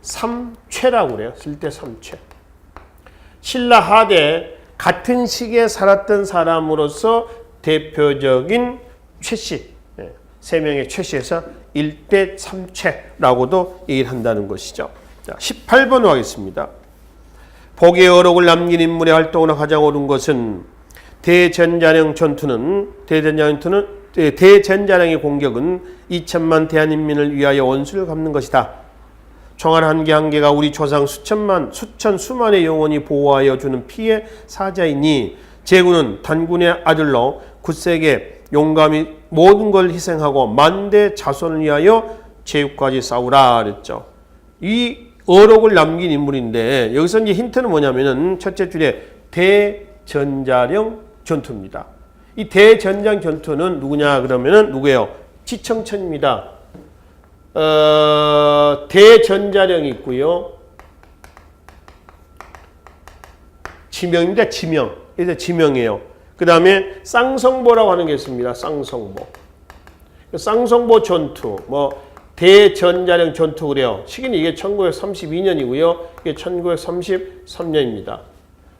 삼최라고 그래요. 일대 삼최. 신라 하대 같은 시기에 살았던 사람으로서 대표적인 최씨, 세 명의 최씨에서 일대 삼최라고도 얘기를 한다는 것이죠. 자, 18번으로 하겠습니다. 복의 어록을 남긴 인물의 활동으로 가장 옳은 것은 대전자령 전투는 대전자령의 공격은 2천만 대한인민을 위하여 원수를 갚는 것이다. 총알 한 개 한 개가 우리 조상 수만의 영혼이 보호하여 주는 피의 사자이니 제군은 단군의 아들로 굳세게 용감히 모든 걸 희생하고 만대 자손을 위하여 제육까지 싸우라 그랬죠. 이 어록을 남긴 인물인데 여기서 이제 힌트는 뭐냐면은 첫째 줄에 대전자령 전투입니다. 이 대전장 전투는 누구냐 그러면은 누구예요? 지청천입니다. 대전자령이 있고요. 지명입니다. 지명. 그래서 지명이에요. 그 다음에 쌍성보라고 하는 게 있습니다. 쌍성보. 쌍성보 전투, 대전자령 전투 그래요. 시기는 이게 1932년이고요. 이게 1933년입니다.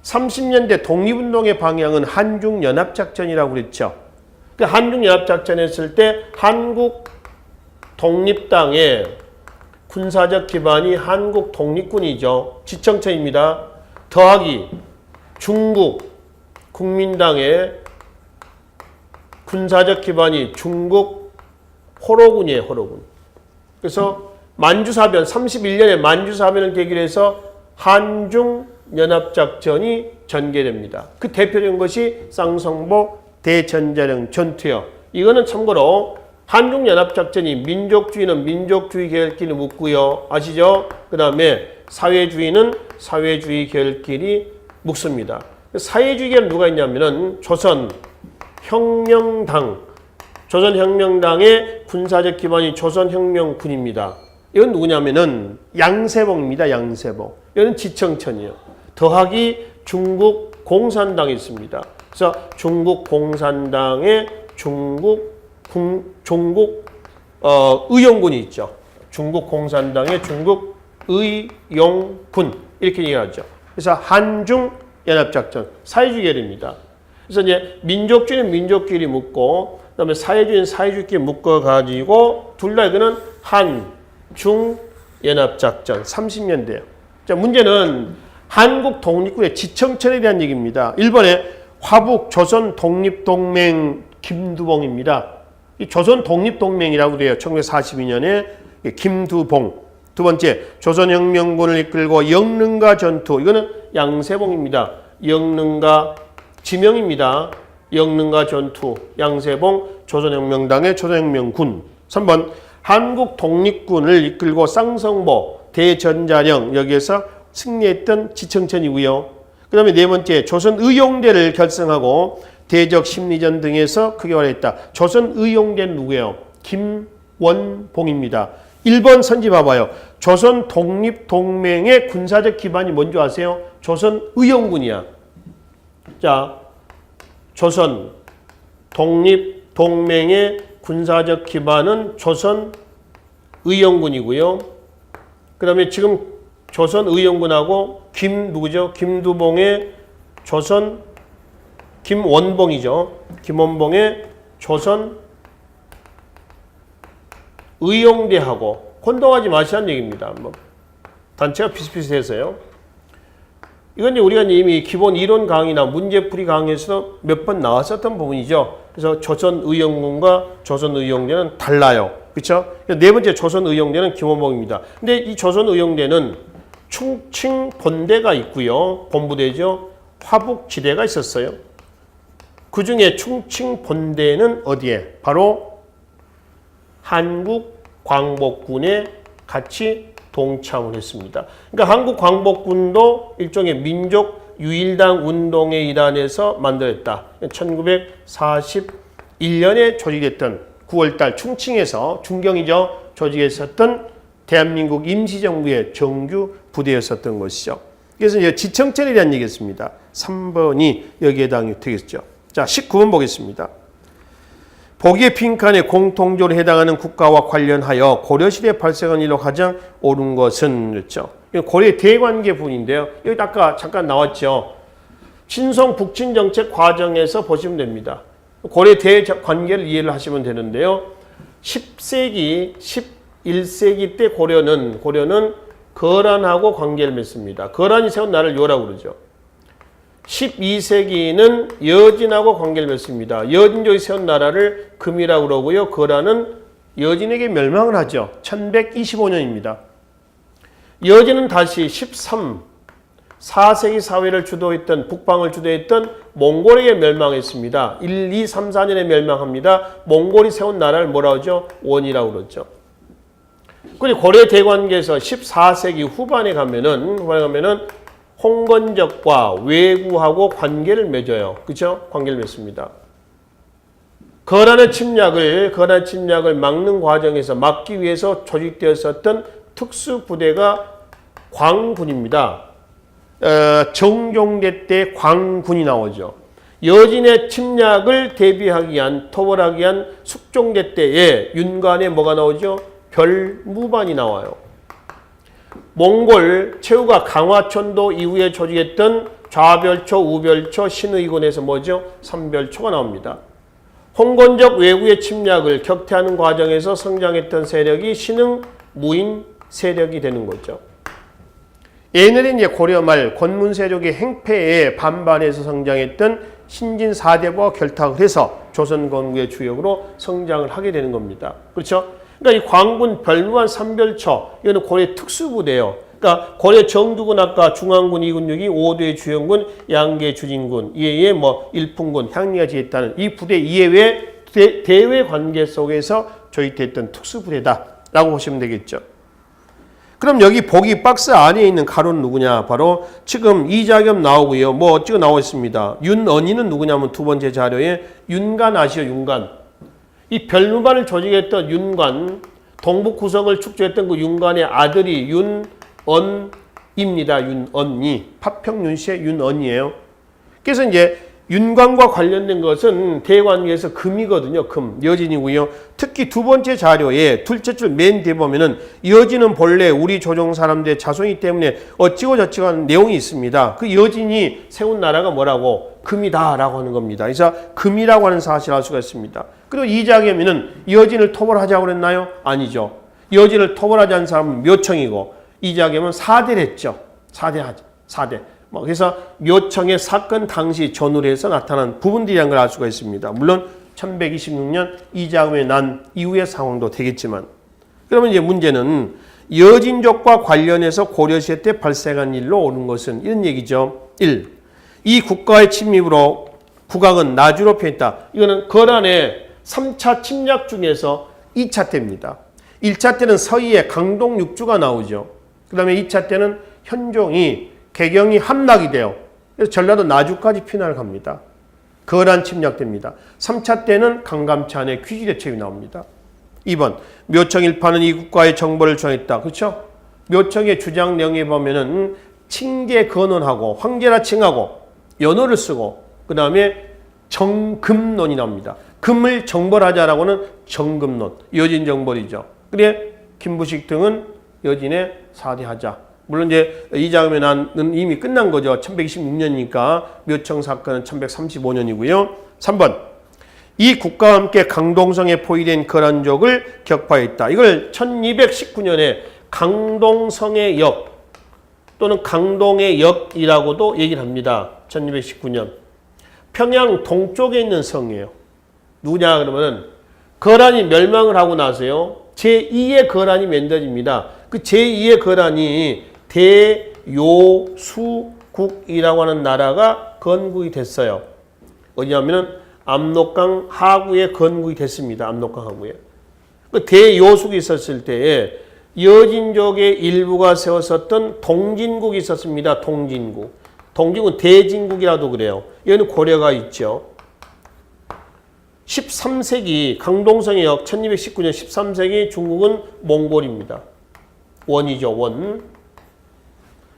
30년대 독립운동의 방향은 한중연합작전이라고 그랬죠. 그 한중연합작전 했을 때 한국 독립당의 군사적 기반이 한국 독립군이죠. 지청천입니다. 더하기 중국 국민당의 군사적 기반이 중국 호로군이에요. 호로군. 그래서 만주사변 31년에 만주사변을 계기로 해서 한중연합작전이 전개됩니다. 그 대표적인 것이 쌍성보 대전자령 전투요. 이거는 참고로 한중연합작전이 민족주의는 민족주의 계열끼리 묶고요. 아시죠? 그 다음에 사회주의는 사회주의 계열끼리 묶습니다. 사회주의계는 누가 있냐면은 조선혁명당의 군사적 기반이 조선혁명군입니다. 이건 누구냐면은 양세봉입니다. 양세봉. 이건 지청천이에요. 더하기 중국 공산당이 있습니다. 그래서 중국 공산당의 의용군이 있죠. 중국 공산당의 중국 의용군 이렇게 얘기하죠. 그래서 한중 연합작전 사회주의 계열입니다. 그래서 이제 민족주의는 민족끼리 묶고 그다음에 사회주의는 사회주의끼리 묶어가지고 둘 다 이거는 한중 연합작전 30년대예요. 자, 문제는 한국 독립군의 지청천에 대한 얘기입니다. 1번에 화북 조선 독립동맹 김두봉입니다. 이 조선 독립동맹이라고 그래요. 1942년에 김두봉. 두 번째, 조선혁명군을 이끌고 영릉가 전투. 이거는 양세봉입니다. 영릉가 지명입니다. 영릉가 전투. 양세봉, 조선혁명당의 조선혁명군. 3번, 한국 독립군을 이끌고 쌍성보, 대전자령 여기에서 승리했던 지청천이고요. 그 다음에 네 번째 조선의용대를 결성하고 대적 심리전 등에서 크게 활약했다. 조선의용대는 누구예요? 김원봉입니다. 1번 선지 봐봐요. 조선 독립동맹의 군사적 기반이 뭔지 아세요? 조선의용군이야. 자, 조선 독립동맹의 군사적 기반은 조선의용군이고요. 그 다음에 지금 조선의용군하고 누구죠? 김두봉의 김원봉이죠. 김원봉의 조선의용대하고 혼동하지 마시라는 얘기입니다. 뭐 단체가 비슷비슷해서요. 이건 우리가 이미 기본 이론 강의나 문제풀이 강의에서 몇 번 나왔었던 부분이죠. 그래서 조선의용군과 조선의용대는 달라요. 그렇죠? 네 번째 조선의용대는 김원봉입니다. 근데 이 조선의용대는 충칭 본대가 있고요. 본부대죠. 화북지대가 있었어요. 그중에 충칭 본대는 어디에? 바로 한국광복군에 같이 동참을 했습니다. 그러니까 한국광복군도 일종의 민족 유일당 운동의 일환에서 만들었다. 1941년에 조직됐던 9월달 충칭에서 중경이죠. 조직했었던 대한민국 임시정부의 정규 부대였었던 것이죠. 그래서 이제 지청천이라는 얘기였습니다. 3번이 여기에 해당이 되겠죠. 자, 19번 보겠습니다. 보기의 빈칸에 공통적으로 해당하는 국가와 관련하여 고려시대에 발생한 일로 가장 옳은 것은 그렇죠. 고려의 대관계 부분인데요. 여기 아까 잠깐 나왔죠. 친송 북진 정책 과정에서 보시면 됩니다. 고려 대관계를 이해를 하시면 되는데요. 10세기, 11세기 때 고려는 거란하고 관계를 맺습니다. 거란이 세운 나라를 요라고 그러죠. 12세기는 여진하고 관계를 맺습니다. 여진족이 세운 나라를 금이라고 그러고요. 거란은 여진에게 멸망을 하죠. 1125년입니다. 여진은 다시 4세기 사회를 주도했던 북방을 주도했던 몽골에게 멸망했습니다. 1, 2, 3, 4년에 멸망합니다. 몽골이 세운 나라를 뭐라고 하죠? 원이라고 그러죠. 그리고 고려 대관계에서 14세기 후반에 가면은 홍건적과 왜구하고 관계를 맺어요. 그렇죠? 관계를 맺습니다. 거란의 침략을 막는 과정에서 막기 위해서 조직되었었던 특수부대가 광군입니다. 정종대 때 광군이 나오죠. 여진의 침략을 대비하기 위한, 토벌하기 위한 숙종대 때에 윤관에 뭐가 나오죠? 별무반이 나와요. 몽골 최후가 강화천도 이후에 조직했던 좌별초, 우별초, 신의군에서 뭐죠? 삼별초가 나옵니다. 홍건적 왜구의 침략을 격퇴하는 과정에서 성장했던 세력이 신흥 무인 세력이 되는 거죠. 얘네는 이제 고려 말 권문 세력의 행패에 반발해서 성장했던 신진 4대부와 결탁을 해서 조선 건국의 주역으로 성장을 하게 되는 겁니다. 그렇죠? 그러니까 이 광군, 별무반, 삼별초 이거는 고려 특수부대예요. 그러니까 고려 정두군 아까 중앙군 2군 6이 5도의 주영군, 양계 주진군, 이에 뭐 일풍군, 향리가 지냈다는 이 부대 이외의 대외 관계 속에서 조직됐던 특수부대다라고 보시면 되겠죠. 그럼 여기 보기 박스 안에 있는 가로는 누구냐? 바로 지금 이자겸 나오고요. 뭐 어찌고 나와 있습니다. 윤언이는 누구냐면 두 번째 자료에 윤관 아시죠? 윤관. 이 별무반을 조직했던 윤관, 동북 구석을 축조했던 그 윤관의 아들이 윤언입니다. 윤언이. 파평윤씨의 윤언이에요. 그래서 이제 윤관과 관련된 것은 대관계에서 금이거든요. 금. 여진이고요. 특히 두 번째 자료에 둘째 줄 맨 뒤에 보면은 여진은 본래 우리 조정 사람들의 자손이기 때문에 어찌고 저찌고 하는 내용이 있습니다. 그 여진이 세운 나라가 뭐라고? 금이다라고 하는 겁니다. 그래서 금이라고 하는 사실을 알 수가 있습니다. 그리고 이자겸이는 여진을 토벌하자고 그랬나요? 아니죠. 여진을 토벌하지 않은 사람은 묘청이고 이자겸은 4대를 했죠. 4대. 그래서 묘청의 사건 당시 전후에서 나타난 부분들이라는 걸 알 수가 있습니다. 물론 1126년 이자겸이 난 이후의 상황도 되겠지만 그러면 이제 문제는 여진족과 관련해서 고려시대 때 발생한 일로 오는 것은 이런 얘기죠. 1. 이 국가의 침입으로 국왕은 나주로 표했다. 이거는 거란의 3차 침략 중에서 2차 때입니다. 1차 때는 서희의 강동 육주가 나오죠. 그 다음에 2차 때는 현종이 개경이 함락이 돼요. 그래서 전라도 나주까지 피난을 갑니다. 거란 침략됩니다. 3차 때는 강감찬의 귀지대첩이 나옵니다. 2번 묘청 일파는 이 국가의 정벌을 주장했다. 그렇죠? 묘청의 주장 내용에 보면은 칭제 근원하고 황제라 칭하고 연호를 쓰고 그 다음에 정금론이 나옵니다. 금을 정벌하자라고는 정금론, 여진정벌이죠. 그래 김부식 등은 여진에 사대하자. 물론 이제 이 장면은 이미 끝난 거죠. 1126년이니까 묘청 사건은 1135년이고요. 3번 이 국가와 함께 강동성에 포위된 거란족을 격파했다. 이걸 1219년에 강동성의 역 또는 강동의 역이라고도 얘기를 합니다. 1219년. 평양 동쪽에 있는 성이에요. 누구냐 그러면은 거란이 멸망을 하고 나서요. 제2의 거란이 만들어집니다. 그 제2의 거란이 대요수국이라고 하는 나라가 건국이 됐어요. 어디냐면은 압록강 하구에 건국이 됐습니다. 압록강 하구에. 그 대요숙이 있었을 때에 여진족의 일부가 세웠었던 동진국이 있었습니다. 동진국. 동진국은 대진국이라도 그래요. 여기는 고려가 있죠. 13세기 강동성의 역 1219년 13세기 중국은 몽골입니다. 원이죠. 원.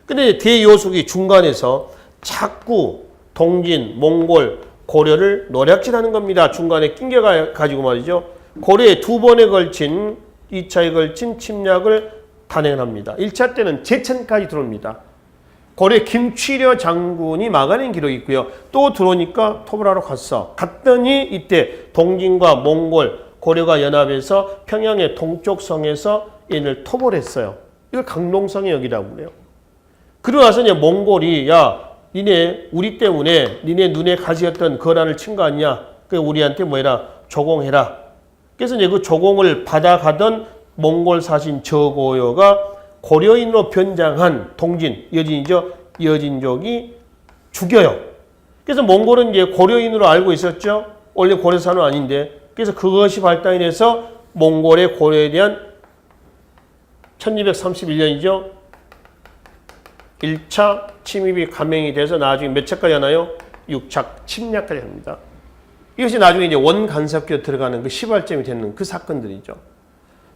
근데 대요숙이 중간에서 자꾸 동진, 몽골, 고려를 노략질하는 겁니다. 중간에 낑겨가지고 말이죠. 고려에 2번에 걸친 2차에 걸친 침략을 단행합니다. 1차 때는 제천까지 들어옵니다. 고려 김취려 장군이 막아낸 기록이 있고요. 또 들어오니까 토벌하러 갔더니 이때 동진과 몽골, 고려가 연합해서 평양의 동쪽 성에서 얘를 토벌했어요. 이걸 강동성의 역이라고 그래요. 그러고 나서 이제 몽골이 야 니네 우리 때문에 니네 눈에 가시였던 거란을 친 거 아니냐. 그 우리한테 뭐해라 조공해라. 그래서 이제 그 조공을 받아가던 몽골 사신 저고요가 고려인으로 변장한 동진, 여진이죠. 여진족이 죽여요. 그래서 몽골은 이제 고려인으로 알고 있었죠. 원래 고려사는 아닌데. 그래서 그것이 발단이 돼서 몽골의 고려에 대한 1231년이죠. 1차 침입이 감행이 돼서 나중에 몇 차까지 하나요? 6차 침략까지 합니다. 이것이 나중에 이제 원간섭기로 들어가는 그 시발점이 되는 그 사건들이죠.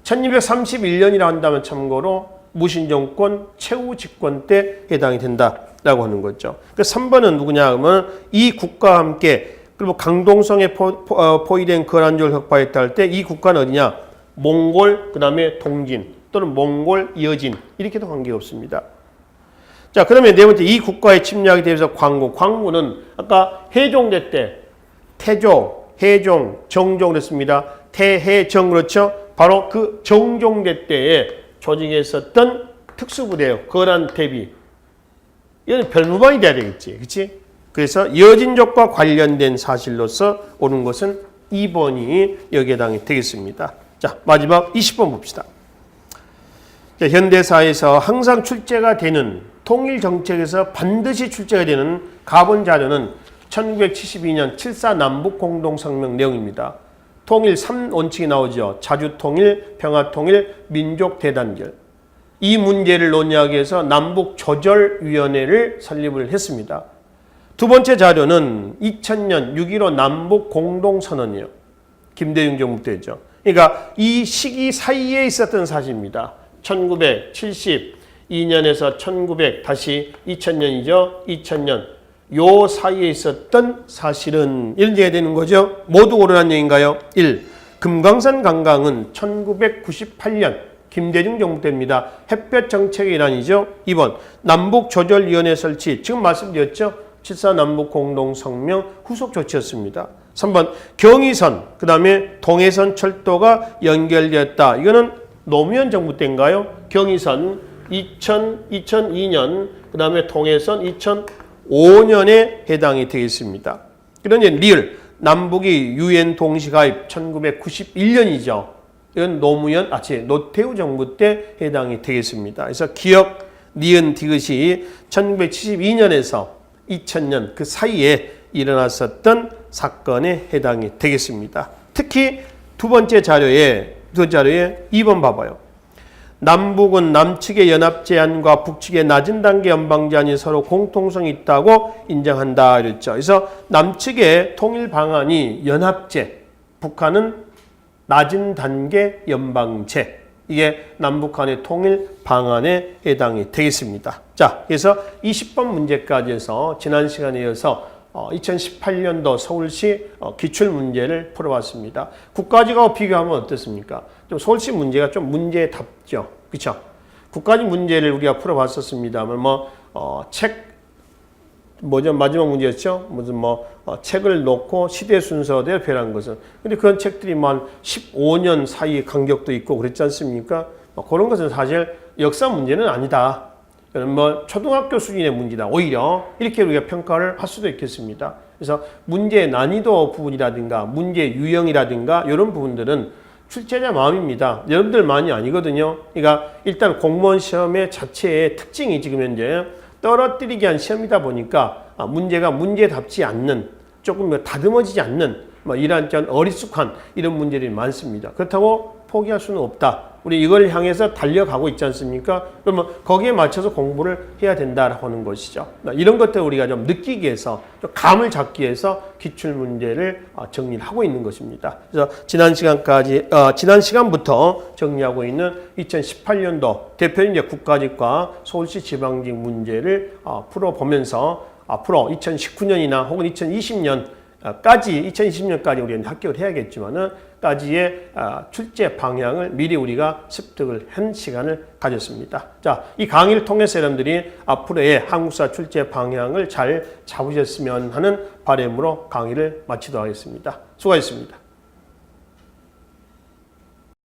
1231년이라 한다면 참고로 무신정권 최후 집권 때 해당이 된다라고 하는 거죠. 그 3번은 누구냐 하면 이 국가와 함께 그리고 강동성에 포위된 거란족을 격파했다 할 때 이 국가는 어디냐? 몽골, 그 다음에 동진 또는 몽골, 여진 이렇게도 관계가 없습니다. 자, 그러면 네 번째 이 국가의 침략에 대해서 광고. 광고는 아까 해종대 때 태조, 해종, 정종 그랬습니다. 태해정 그렇죠? 바로 그 정종대 때에 조직했었던 특수부대예요. 거란 대비. 이건 별무반이 돼야 되겠지. 그렇지? 그래서 여진족과 관련된 사실로서 옳은 것은 2번이 여기에 해당이 되겠습니다. 자, 마지막 20번 봅시다. 자, 현대사에서 항상 출제가 되는 통일 정책에서 반드시 출제가 되는 가본 자료는 1972년 7.4 남북공동성명 내용입니다. 통일 3원칙이 나오죠. 자주통일, 평화통일, 민족대단결. 이 문제를 논의하기 위해서 남북조절위원회를 설립을 했습니다. 두 번째 자료는 2000년 6.15 남북공동선언이에요. 김대중 정부 때죠. 그러니까 이 시기 사이에 있었던 사실입니다. 1972년에서 1900 다시 2000년이죠. 2000년 요 사이에 있었던 사실은 이런 얘기가 되는 거죠. 모두 옳은 얘기인가요? 1. 금강산 관광은 1998년 김대중 정부 때입니다. 햇볕 정책의 일환이죠. 2번 남북조절위원회 설치 지금 말씀드렸죠. 7.4 남북공동성명 후속 조치였습니다. 3번 경의선 그 다음에 동해선 철도가 연결되었다. 이거는 노무현 정부 때인가요? 경의선 2002년 그 다음에 동해선 2005년에 해당이 되겠습니다. 그런데 리을 남북이 유엔 동시가입 1991년이죠. 이건 노태우 정부 때 해당이 되겠습니다. 그래서 기억 니은 디귿이 1972년에서 2000년 그 사이에 일어났었던 사건에 해당이 되겠습니다. 특히 두 번째 자료에 2번 봐봐요. 남북은 남측의 연합 제한과 북측의 낮은 단계 연방 제한이 서로 공통성이 있다고 인정한다 이랬죠. 그래서 남측의 통일 방안이 연합제, 북한은 낮은 단계 연방제. 이게 남북한의 통일 방안에 해당이 되겠습니다. 자, 그래서 20번 문제까지 해서 지난 시간에 이어서 2018년도 서울시 기출 문제를 풀어봤습니다. 국가직하고 비교하면 어떻습니까? 좀 서울시 문제가 좀 문제답죠. 그렇죠? 국가직 문제를 우리가 풀어봤었습니다만 마지막 문제였죠? 무슨 책을 놓고 시대 순서대로 배라는 것은. 근데 그런 책들이 15년 사이 간격도 있고 그랬지 않습니까? 그런 것은 사실 역사 문제는 아니다. 초등학교 수준의 문제다. 오히려 이렇게 우리가 평가를 할 수도 있겠습니다. 그래서 문제 난이도 부분이라든가 문제 유형이라든가 이런 부분들은 출제자 마음입니다. 여러분들만이 아니거든요. 그러니까 일단 공무원 시험의 자체의 특징이 지금 현재 떨어뜨리기 위한 시험이다 보니까 문제가 문제답지 않는 조금 다듬어지지 않는 이런 어리숙한 이런 문제들이 많습니다. 그렇다고 포기할 수는 없다. 우리 이걸 향해서 달려가고 있지 않습니까? 그러면 거기에 맞춰서 공부를 해야 된다라고 하는 것이죠. 이런 것들 우리가 좀 느끼기 위해서, 좀 감을 잡기 위해서 기출 문제를 정리를 하고 있는 것입니다. 그래서 지난 시간부터 정리하고 있는 2018년도 대표적인 이제 국가직과 서울시 지방직 문제를 풀어보면서 앞으로 2019년이나 혹은 2020년까지 우리는 합격을 해야겠지만은 까지의 출제 방향을 미리 우리가 습득을 한 시간을 가졌습니다. 자, 이 강의를 통해서 여러분들이 앞으로의 한국사 출제 방향을 잘 잡으셨으면 하는 바람으로 강의를 마치도록 하겠습니다. 수고하셨습니다.